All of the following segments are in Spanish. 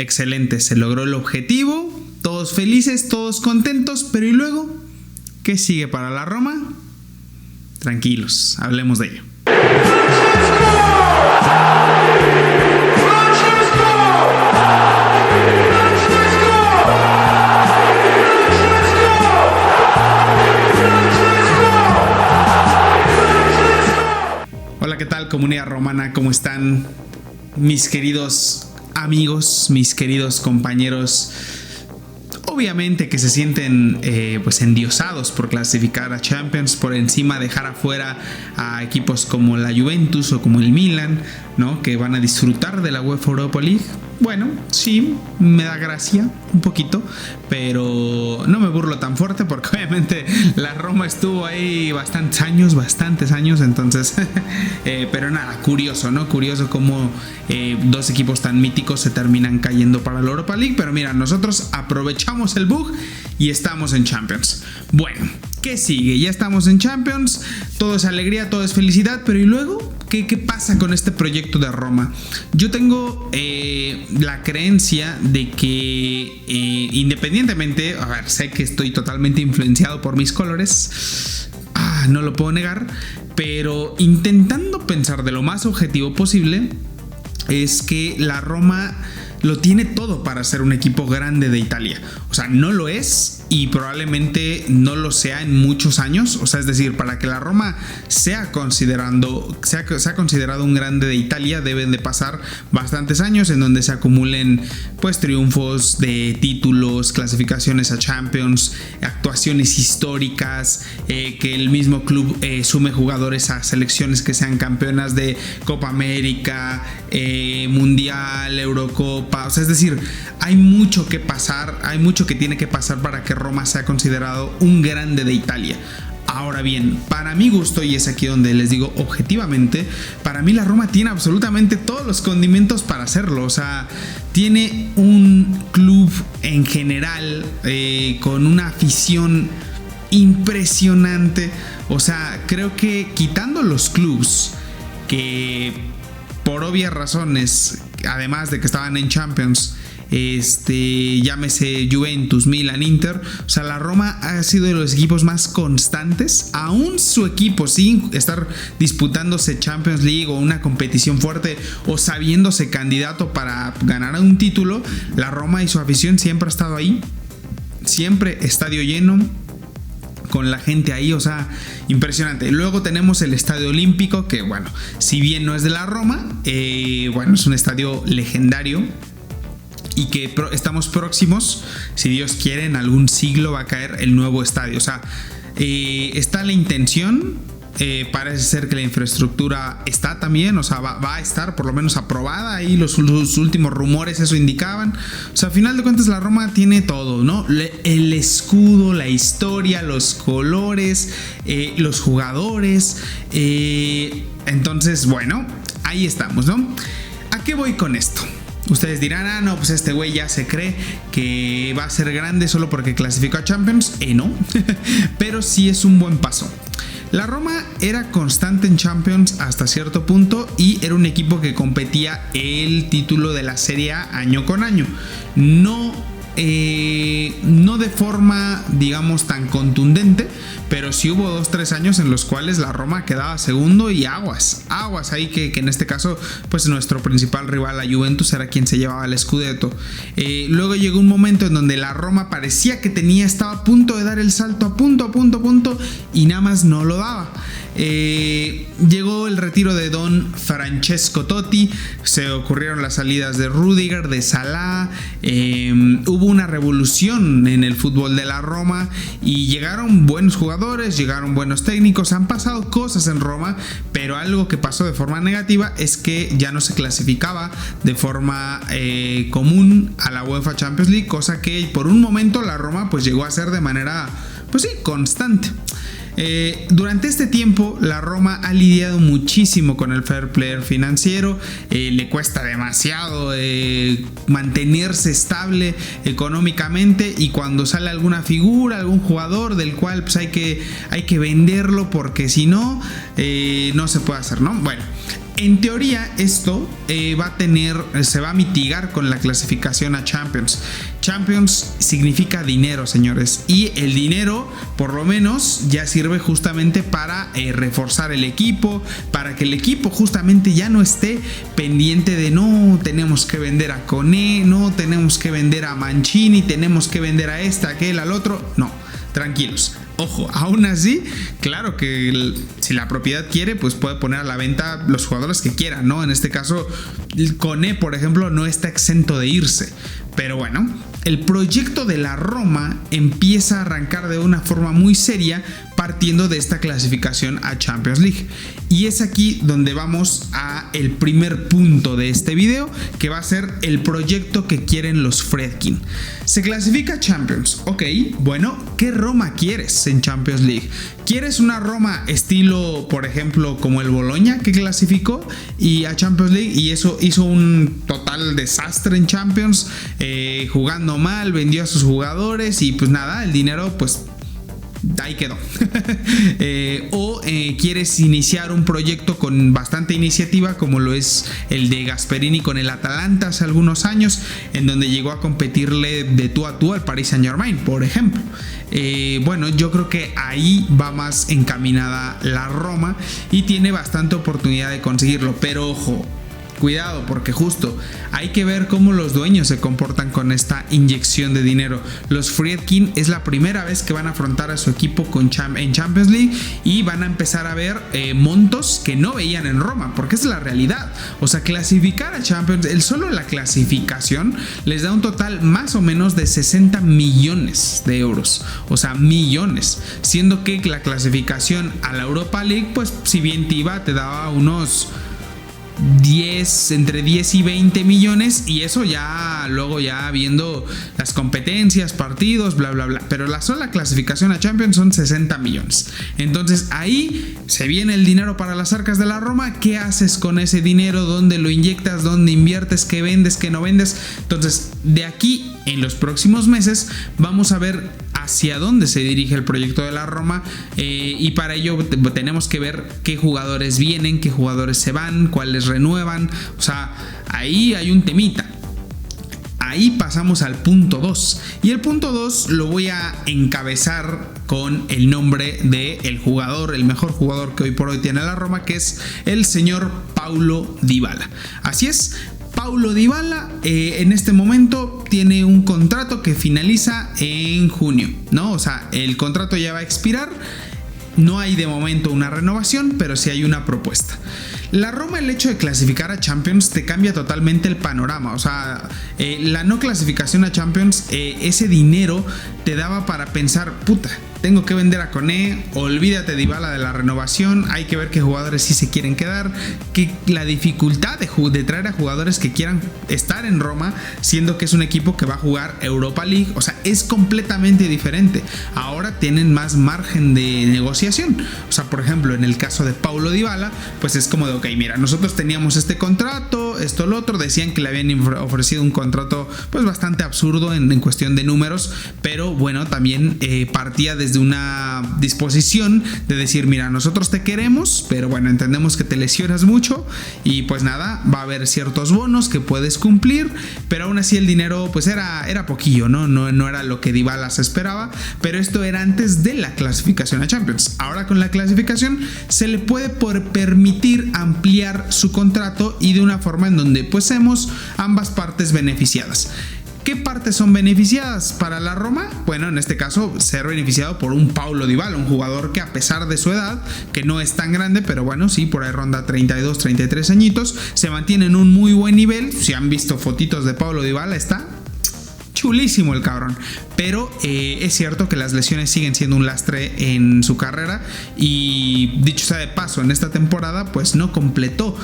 excelente, se logró el objetivo, todos felices, todos contentos, pero ¿y luego? ¿Qué sigue para la Roma? Tranquilos, hablemos de ello. Hola, ¿qué tal, comunidad romana? ¿Cómo están mis queridos amigos, mis queridos compañeros? Obviamente que se sienten pues endiosados por clasificar a Champions, por encima dejar afuera a equipos como la Juventus o como el Milan, ¿no? Que van a disfrutar de la UEFA Europa League. Bueno, sí, me da gracia un poquito, pero no me burlo tan fuerte porque obviamente la Roma estuvo ahí bastantes años, entonces, pero nada, curioso, ¿no? Curioso cómo dos equipos tan míticos se terminan cayendo para la Europa League, pero mira, nosotros aprovechamos el bug y estamos en Champions. Bueno, ¿qué sigue? Ya estamos en Champions, todo es alegría, todo es felicidad, pero ¿y luego? ¿Qué pasa con este proyecto de Roma? Yo tengo la creencia de que independientemente, a ver, sé que estoy totalmente influenciado por mis colores, no lo puedo negar, pero intentando pensar de lo más objetivo posible, es que la Roma lo tiene todo para ser un equipo grande de Italia. O sea, no lo es y probablemente no lo sea en muchos años. O sea, es decir, para que la Roma sea considerado un grande de Italia, deben de pasar bastantes años en donde se acumulen pues triunfos de títulos, clasificaciones a Champions, actuaciones históricas, que el mismo club sume jugadores a selecciones que sean campeonas de Copa América, Mundial, Eurocopa. O sea, es decir, hay mucho que pasar, hay mucho que tiene que pasar para que Roma sea considerado un grande de Italia. Ahora bien, para mi gusto, y es aquí donde les digo objetivamente, para mí la Roma tiene absolutamente todos los condimentos para hacerlo. O sea, tiene un club en general con una afición impresionante. O sea, creo que quitando los clubs que por obvias razones, además de que estaban en Champions, llámese Juventus, Milan, Inter, o sea, la Roma ha sido de los equipos más constantes, aún su equipo sin estar disputándose Champions League o una competición fuerte o sabiéndose candidato para ganar un título. La Roma y su afición siempre ha estado ahí, siempre estadio lleno, con la gente ahí, o sea, impresionante. Luego tenemos el Estadio Olímpico, que bueno, si bien no es de la Roma, bueno, es un estadio legendario y que estamos próximos, si Dios quiere, en algún siglo va a caer el nuevo estadio. O sea, está la intención. Parece ser que la infraestructura está también, o sea, va a estar por lo menos aprobada. Ahí los últimos rumores eso indicaban. O sea, a final de cuentas la Roma tiene todo, ¿no? El escudo, la historia, los colores, los jugadores. Entonces, bueno, ahí estamos, ¿no? ¿A qué voy con esto? Ustedes dirán, no, pues este güey ya se cree que va a ser grande solo porque clasificó a Champions. No, pero sí es un buen paso. La Roma era constante en Champions hasta cierto punto y era un equipo que competía el título de la Serie A año con año. No de forma, digamos, tan contundente, pero sí hubo 2-3 años en los cuales la Roma quedaba segundo y aguas ahí que en este caso pues nuestro principal rival, la Juventus, era quien se llevaba el Scudetto. Luego llegó un momento en donde la Roma parecía que estaba a punto de dar el salto, a punto y nada más no lo daba. Llegó el retiro de Don Francesco Totti, se ocurrieron las salidas de Rudiger, de Salah, hubo una revolución en el fútbol de la Roma y llegaron buenos jugadores, llegaron buenos técnicos, han pasado cosas en Roma, pero algo que pasó de forma negativa es que ya no se clasificaba de forma común a la UEFA Champions League, cosa que por un momento la Roma pues llegó a hacer de manera pues sí, constante. Durante este tiempo la Roma ha lidiado muchísimo con el fair play financiero, le cuesta demasiado mantenerse estable económicamente, y cuando sale alguna figura, algún jugador del cual pues hay que venderlo porque si no, no se puede hacer, ¿no? Bueno, En teoría esto se va a mitigar con la clasificación a Champions. Champions significa dinero, señores, y el dinero por lo menos ya sirve justamente para reforzar el equipo, para que el equipo justamente ya no esté pendiente de no, tenemos que vender a Koné, no, tenemos que vender a Mancini, tenemos que vender a aquel, al otro. No, tranquilos. Ojo, aún así, claro que si la propiedad quiere, pues puede poner a la venta los jugadores que quiera, ¿no? En este caso, Koné, por ejemplo, no está exento de irse. Pero bueno, el proyecto de la Roma empieza a arrancar de una forma muy seria partiendo de esta clasificación a Champions League. Y es aquí donde vamos a el primer punto de este video, que va a ser el proyecto que quieren los Friedkin. Se clasifica a Champions, ok, bueno, ¿qué Roma quieres en Champions League? ¿Quieres una Roma estilo, por ejemplo, como el Bologna, que clasificó y a Champions League y eso hizo un total desastre en Champions, jugando mal, vendió a sus jugadores y pues nada, el dinero pues ahí quedó? O quieres iniciar un proyecto con bastante iniciativa, como lo es el de Gasperini con el Atalanta hace algunos años, en donde llegó a competirle de tú a tú al Paris Saint-Germain, por ejemplo. Bueno, yo creo que ahí va más encaminada la Roma y tiene bastante oportunidad de conseguirlo, pero ojo, cuidado, porque justo hay que ver cómo los dueños se comportan con esta inyección de dinero. Los Friedkin es la primera vez que van a afrontar a su equipo en Champions League y van a empezar a ver montos que no veían en Roma, porque es la realidad. O sea, clasificar a Champions, solo la clasificación les da un total más o menos de 60 millones de euros. O sea, millones. Siendo que la clasificación a la Europa League, pues si bien te daba unos entre 10 y 20 millones, y eso ya luego ya viendo las competencias, partidos, bla bla bla, pero la sola clasificación a Champions son 60 millones. Entonces ahí se viene el dinero para las arcas de la Roma. ¿Qué haces con ese dinero? ¿Dónde lo inyectas? ¿Dónde inviertes? ¿Qué vendes? ¿Qué no vendes? Entonces de aquí en los próximos meses vamos a ver hacia dónde se dirige el proyecto de la Roma, y para ello tenemos que ver qué jugadores vienen, qué jugadores se van, cuáles renuevan. O sea, ahí hay un temita. Ahí pasamos al punto 2, y el punto 2 lo voy a encabezar con el nombre del jugador, el mejor jugador que hoy por hoy tiene la Roma, que es el señor Paulo Dybala. Así es, Paulo Dybala en este momento tiene un contrato que finaliza en junio, ¿no? O sea, el contrato ya va a expirar. No hay de momento una renovación, pero sí hay una propuesta. La Roma, el hecho de clasificar a Champions te cambia totalmente el panorama. O sea, la no clasificación a Champions, ese dinero te daba para pensar, puta, tengo que vender a Koné, olvídate de Dybala de la renovación, hay que ver qué jugadores sí se quieren quedar, que la dificultad de traer a jugadores que quieran estar en Roma, siendo que es un equipo que va a jugar Europa League, o sea, es completamente diferente. Ahora tienen más margen de negociación. O sea, por ejemplo, en el caso de Paulo Dybala, pues es como de, ok, mira, nosotros teníamos este contrato, esto, lo otro, decían que le habían ofrecido un contrato pues bastante absurdo en cuestión de números, pero bueno, también partía desde una disposición de decir, mira, nosotros te queremos, pero bueno, entendemos que te lesionas mucho y pues nada, va a haber ciertos bonos que puedes cumplir, pero aún así el dinero pues era poquillo, no era lo que Dybala se esperaba, pero esto era antes de la clasificación a Champions. Ahora con la clasificación se le puede permitir ampliar su contrato y de una forma en donde pues hemos ambas partes beneficiadas. ¿Qué partes son beneficiadas para la Roma? Bueno, en este caso, ser beneficiado por un Paulo Dybala, un jugador que a pesar de su edad, que no es tan grande, pero bueno, sí, por ahí ronda 32, 33 añitos, se mantiene en un muy buen nivel. Si han visto fotitos de Paulo Dybala, está chulísimo el cabrón, pero es cierto que las lesiones siguen siendo un lastre en su carrera y dicho sea de paso, en esta temporada pues no completó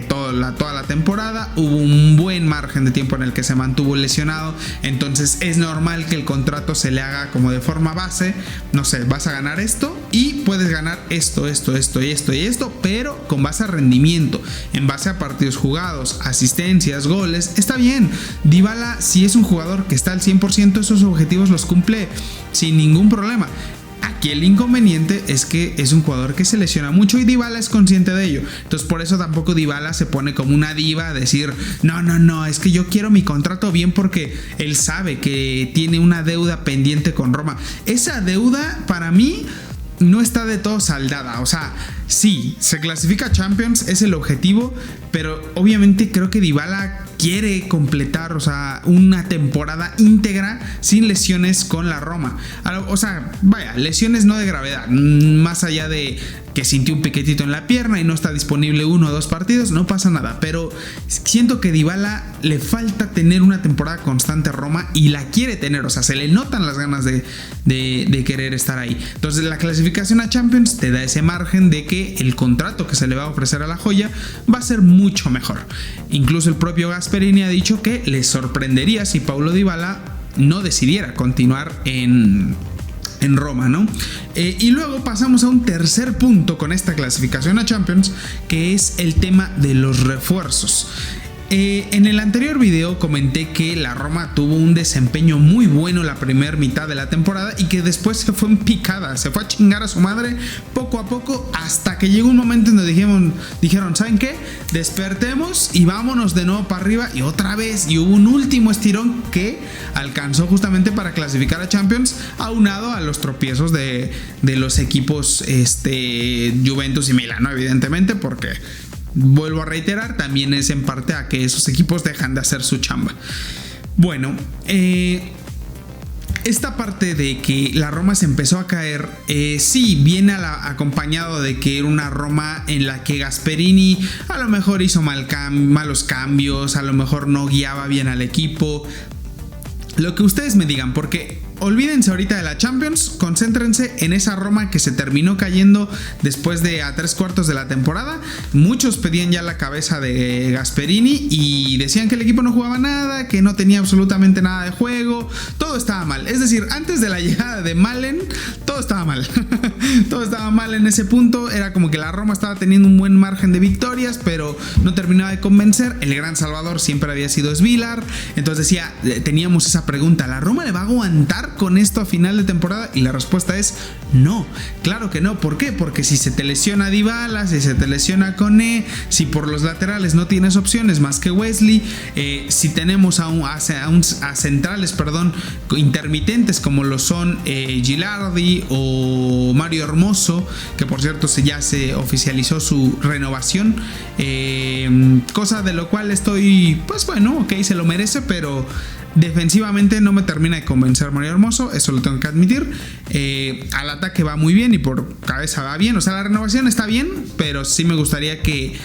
toda la temporada, hubo un buen margen de tiempo en el que se mantuvo lesionado, entonces es normal que el contrato se le haga como de forma base, no sé, vas a ganar esto y puedes ganar esto y esto, pero con base a rendimiento, en base a partidos jugados, asistencias, goles, está bien. Dybala, si es un jugador que está al 100%, esos objetivos los cumple sin ningún problema. Aquí el inconveniente es que es un jugador que se lesiona mucho y Dybala es consciente de ello. Entonces por eso tampoco Dybala se pone como una diva a decir no, es que yo quiero mi contrato bien, porque él sabe que tiene una deuda pendiente con Roma. Esa deuda para mí no está de todo saldada. O sea, sí, se clasifica a Champions, es el objetivo, pero obviamente creo que Dybala quiere completar, o sea, una temporada íntegra sin lesiones con la Roma. O sea, vaya, lesiones no de gravedad, más allá de que sintió un piquetito en la pierna y no está disponible 1 o 2 partidos, no pasa nada, pero siento que Dybala le falta tener una temporada constante a Roma y la quiere tener, o sea, se le notan las ganas de querer estar ahí. Entonces la clasificación a Champions te da ese margen de que el contrato que se le va a ofrecer a la joya va a ser mucho mejor. Incluso el propio Gasperini ha dicho que le sorprendería si Paulo Dybala no decidiera continuar en Roma, ¿no? Y luego pasamos a un tercer punto con esta clasificación a Champions, que es el tema de los refuerzos. En el anterior video comenté que la Roma tuvo un desempeño muy bueno la primera mitad de la temporada y que después se fue en picada, se fue a chingar a su madre poco a poco, hasta que llegó un momento en donde dijeron, ¿saben qué? Despertemos y vámonos de nuevo para arriba, y otra vez, y hubo un último estirón que alcanzó justamente para clasificar a Champions, aunado a los tropiezos de los equipos Juventus y Milán, ¿no? Evidentemente, porque vuelvo a reiterar, también es en parte a que esos equipos dejan de hacer su chamba. Bueno, esta parte de que la Roma se empezó a caer, sí, viene acompañado de que era una Roma en la que Gasperini a lo mejor hizo malos cambios, a lo mejor no guiaba bien al equipo, lo que ustedes me digan, porque olvídense ahorita de la Champions, concéntrense en esa Roma que se terminó cayendo después de a 3/4 de la temporada. Muchos pedían ya la cabeza de Gasperini y decían que el equipo no jugaba nada, que no tenía absolutamente nada de juego, todo estaba mal. Es decir, antes de la llegada de Malen, todo estaba mal. Todo estaba mal en ese punto. Era como que la Roma estaba teniendo un buen margen de victorias, pero no terminaba de convencer. El gran salvador siempre había sido Svilar. Entonces teníamos esa pregunta, ¿la Roma le va a aguantar con esto a final de temporada? Y la respuesta es no, claro que no. ¿Por qué? Porque si se te lesiona Dybala, si se te lesiona Koné, si por los laterales no tienes opciones más que Wesley, si tenemos a centrales, intermitentes como lo son Gilardi o Mario Hermoso, que por cierto ya se oficializó su renovación, cosa de lo cual estoy, pues bueno, ok, se lo merece, pero defensivamente no me termina de convencer Mario Hermoso, eso lo tengo que admitir. Al ataque va muy bien y por cabeza va bien, o sea, la renovación está bien, pero sí me gustaría que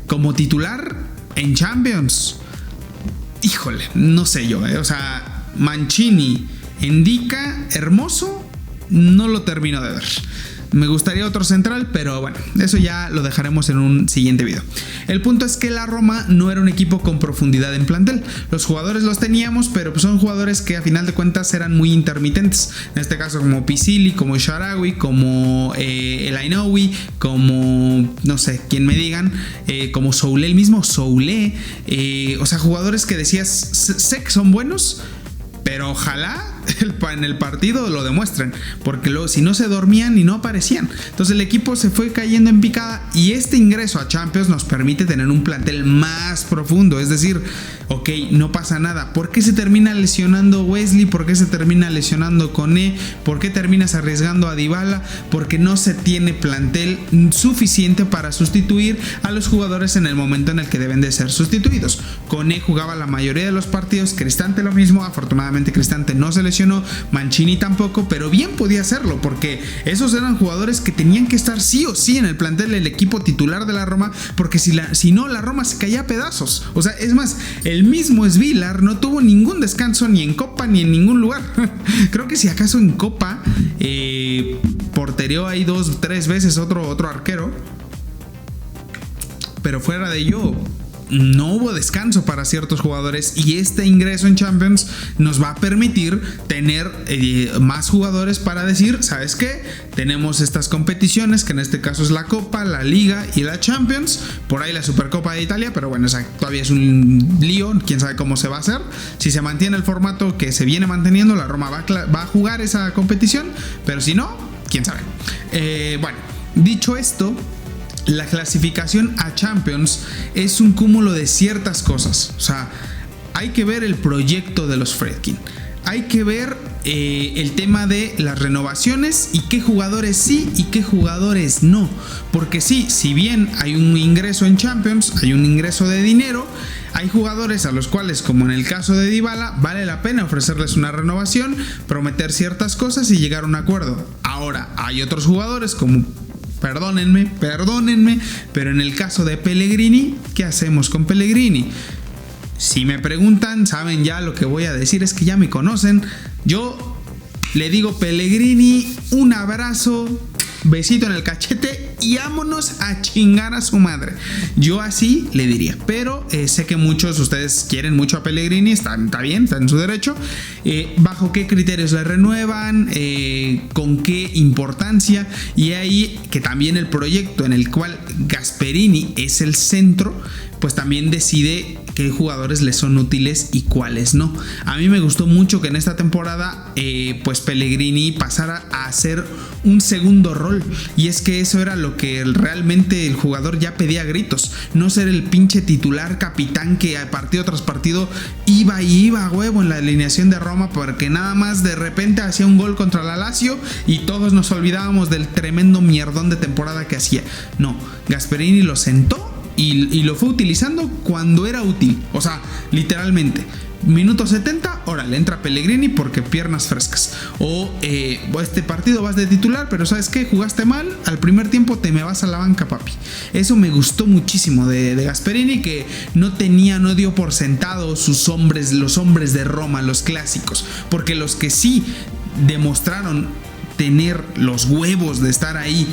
como titular en Champions, híjole, no sé yo, o sea, Mancini, Ndicka, Hermoso, no lo termino de ver. Me gustaría otro central, pero bueno, eso ya lo dejaremos en un siguiente video. El punto es que la Roma no era un equipo con profundidad en plantel. Los jugadores los teníamos, pero pues son jugadores que a final de cuentas eran muy intermitentes. En este caso como Pisili, como Shaarawy, como El Ainoui, como no sé, quien me digan, como Soulé, el mismo Soulé. O sea, jugadores que decías, sé que son buenos, pero ojalá en el partido lo demuestren, porque luego si no se dormían y no aparecían. Entonces el equipo se fue cayendo en picada y este ingreso a Champions nos permite tener un plantel más profundo. Es decir, ok, no pasa nada. ¿Por qué se termina lesionando Wesley? ¿Por qué se termina lesionando Koné? ¿Por qué terminas arriesgando a Dybala? Porque no se tiene plantel suficiente para sustituir a los jugadores en el momento en el que deben de ser sustituidos. Koné jugaba la mayoría de los partidos, Cristante lo mismo, afortunadamente Cristante no se lesionó, Mancini tampoco, pero bien podía hacerlo, porque esos eran jugadores que tenían que estar sí o sí en el plantel del equipo titular de la Roma, porque si no, la Roma se caía a pedazos. O sea, es más, el mismo Svilar no tuvo ningún descanso ni en Copa ni en ningún lugar. Creo que si acaso en Copa portereó ahí 2-3 veces otro arquero, pero fuera de ello no hubo descanso para ciertos jugadores, y este ingreso en Champions nos va a permitir tener más jugadores para decir, ¿sabes qué? Tenemos estas competiciones, que en este caso es la Copa, la Liga y la Champions, por ahí la Supercopa de Italia, pero bueno, esa todavía es un lío, quién sabe cómo se va a hacer. Si se mantiene el formato que se viene manteniendo, la Roma va a jugar esa competición, pero si no, quién sabe. Bueno, dicho esto, la clasificación a Champions es un cúmulo de ciertas cosas. O sea, hay que ver el proyecto de los Friedkin. Hay que ver el tema de las renovaciones y qué jugadores sí y qué jugadores no. Porque sí, si bien hay un ingreso en Champions, hay un ingreso de dinero, hay jugadores a los cuales, como en el caso de Dybala, vale la pena ofrecerles una renovación, prometer ciertas cosas y llegar a un acuerdo. Ahora, hay otros jugadores como... Perdónenme, pero en el caso de Pellegrini, ¿qué hacemos con Pellegrini? Si me preguntan, saben ya lo que voy a decir, es que ya me conocen. Yo le digo Pellegrini, un abrazo, besito en el cachete y vámonos a chingar a su madre. Yo así le diría, pero sé que muchos de ustedes quieren mucho a Pellegrini, está bien, está en su derecho. ¿Bajo qué criterios le renuevan? ¿Con qué importancia? Y ahí que también el proyecto en el cual Gasperini es el centro, pues también decide qué jugadores les son útiles y cuáles no. A mí me gustó mucho que en esta temporada pues Pellegrini pasara a hacer un segundo rol, y es que eso era lo que realmente el jugador ya pedía a gritos, no ser el pinche titular capitán que partido tras partido iba a huevo en la alineación de Roma, porque nada más de repente hacía un gol contra la Lazio y todos nos olvidábamos del tremendo mierdón de temporada que hacía. No, Gasperini lo sentó y lo fue utilizando cuando era útil. O sea, literalmente, minuto 70, órale, entra Pellegrini porque piernas frescas. O este partido vas de titular, pero ¿sabes qué? Jugaste mal, al primer tiempo te me vas a la banca, papi. Eso me gustó muchísimo de Gasperini, que no dio por sentado sus hombres, los hombres de Roma, los clásicos. Porque los que sí demostraron tener los huevos de estar ahí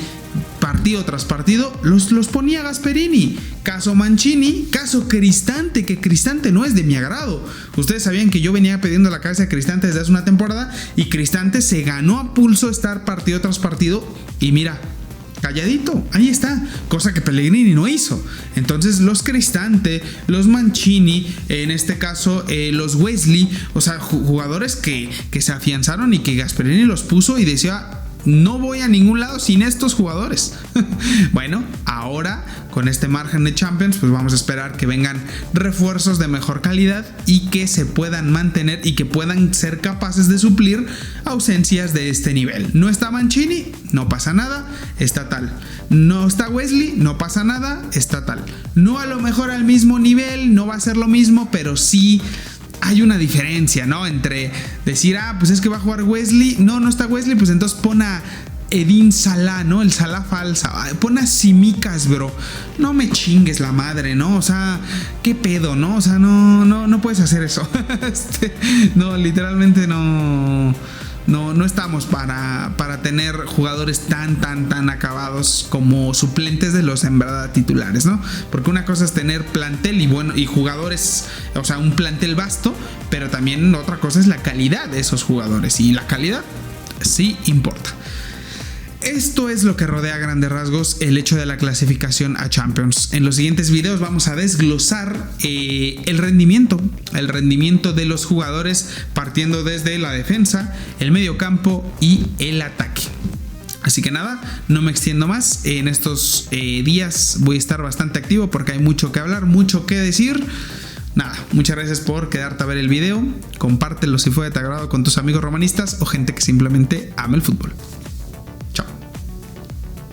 partido tras partido, los ponía Gasperini. Caso Mancini, caso Cristante, que Cristante no es de mi agrado. Ustedes sabían que yo venía pidiendo la cabeza de Cristante desde hace una temporada, y Cristante se ganó a pulso estar partido tras partido, y mira, calladito, ahí está, cosa que Pellegrini no hizo. Entonces los Cristante, los Mancini, en este caso los Wesley, o sea, jugadores que se afianzaron y que Gasperini los puso y decía: no voy a ningún lado sin estos jugadores. Bueno, ahora con este margen de Champions, pues vamos a esperar que vengan refuerzos de mejor calidad y que se puedan mantener y que puedan ser capaces de suplir ausencias de este nivel. No está Mancini, no pasa nada, está tal. No está Wesley, no pasa nada, está tal. No a lo mejor al mismo nivel, no va a ser lo mismo, pero sí hay una diferencia, ¿no? Entre decir, pues es que va a jugar Wesley, no está Wesley, pues entonces pon a Edin Salah, ¿no? El Salah falsa. Pon a Simicas, bro. No me chingues la madre, ¿no? O sea, ¿qué pedo, no? O sea, no puedes hacer eso. No, literalmente no estamos para tener jugadores tan acabados como suplentes de los en verdad titulares, ¿no? Porque una cosa es tener plantel y jugadores, o sea, un plantel vasto, pero también otra cosa es la calidad de esos jugadores, y la calidad sí importa. Esto es lo que rodea a grandes rasgos el hecho de la clasificación a Champions. En los siguientes videos vamos a desglosar el rendimiento de los jugadores, partiendo desde la defensa, el mediocampo y el ataque. Así que nada, no me extiendo más. En estos días voy a estar bastante activo porque hay mucho que hablar, mucho que decir. Nada, muchas gracias por quedarte a ver el video. Compártelo si fue de tu agrado con tus amigos romanistas o gente que simplemente ama el fútbol.